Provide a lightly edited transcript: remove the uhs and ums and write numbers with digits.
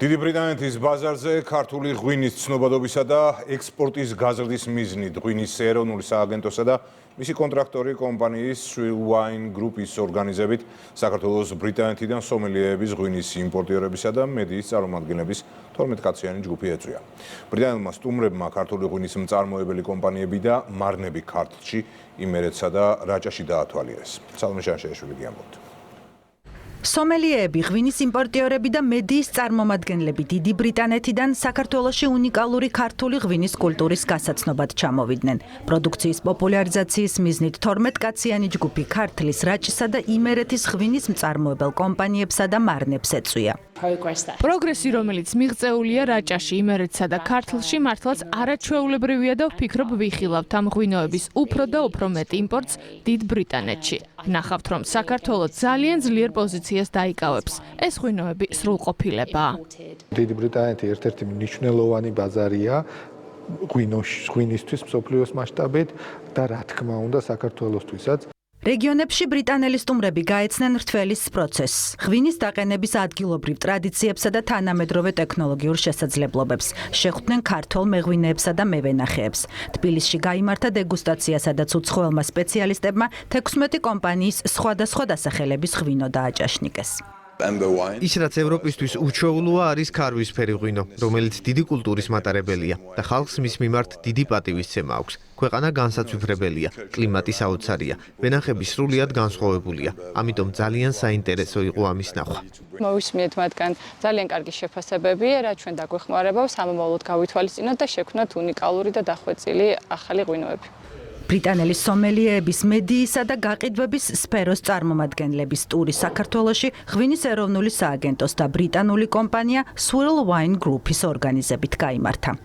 დიდი ბრიტანეთის ბაზარზე ქართული ღვინის ცნობადობისა და ექსპორტის გაზრდის მიზნით ღვინის ეროვნული სააგენტოსა და მისი კონტრაქტორი კომპანიის Swill Wine Group-ის ორგანიზებით საქართველოს ბრიტანეთიდან სომელიეების ღვინის იმპორტიორებისა და მედიის წარმომადგენლების 12 კაციანი ჯგუფი ეწვია. ბრიტანელმა სტუმრებმა ქართული ღვინის მწარმოებელი კომპანიები და მარნები ქართლში, იმერეთსა და რაჭაში დაათვალიერეს. სალომე შანშეაშვილი გიამბობთ. სომელიეები, ღვინის იმპორტიორები და მედიის წარმომადგენლები დიდი ბრიტანეთიდან საქართველოში უნიკალური ქართული ღვინის კულტურის გასაცნობად ჩამოვიდნენ. პროდუქციის პოპულარიზაციის მიზნით 12 კაციანი ჯგუფი ქართლის, რაჭისა და იმერეთის ღვინის მწარმოებელ კომპანიებსა და მარნებს ეწვია. პროგრესი, რომელიც მიღწეულია რაჭაში, იმერეთსა და ქართლში, მართლაც არაჩვეულებრივია და ვფიქრობ ვიხილავთ ამ ღვინოების უფრო და უფრო მეტ იმპორტს დიდ ბრიტანეთში. ვნახავთ, რომ საქართველოს ძალიან ძლიერ პოზიციას დაიკავებს. ეს ღვინოები სრულყოფილებაა. დიდი ბრიტანეთი ერთ-ერთი მნიშვნელოვანი ბაზარია ღვინისთვის მსოფლიოს მასშტაბით და რა თქმა უნდა საქართველოსთვისაც. რეგიონებში ბრიტანელი სტუმრები გაეცნენ რთველის პროცესს, ღვინის დაყენების ადგილობრივ ტრადიციებსა და თანამედროვე ტექნოლოგიურ შესაძლებლობებს, შეხვდნენ ქართველ მეღვინეებსა და მევენახეებს. თბილისში გაიმართა დეგუსტაცია, სადაც უცხოელმა სპეციალისტებმა 16 კომპანიის სხვადასხვა დასახელების ღვინო დააჭაშნიკეს. ის რაც ევროპისთვის უჩვეულოა არის ქარვისფერი ღვინო, რომელიც დიდი კულტურის მატარებელია და ხალხს მის მიმართ დიდი პატივისცემა აქვს. ქვეყანა განსაცვიფრებელია, კლიმატი საოცარია, ვენახები სრულიად განსხვავებულია, ამიტომ ძალიან საინტერესო იყო ამის ნახვა. მოვისმინეთ მათგან ძალიან კარგი შეფასებები, რა ჩვენ დაგვეხმარება სამომავლოდ გავითვალისწინოთ და შექმნათ უნიკალური და დახვეწილი ახალი ღვინოები. ბრიტანელი სომელიეების, მედიისა და გაყიდვების სფეროს წარმომადგენლების ტური საქართველოში ღვინის ეროვნული სააგენტოს და ბრიტანული კომპანია Swill Wine Group-ის ორგანიზებით გაიმართა.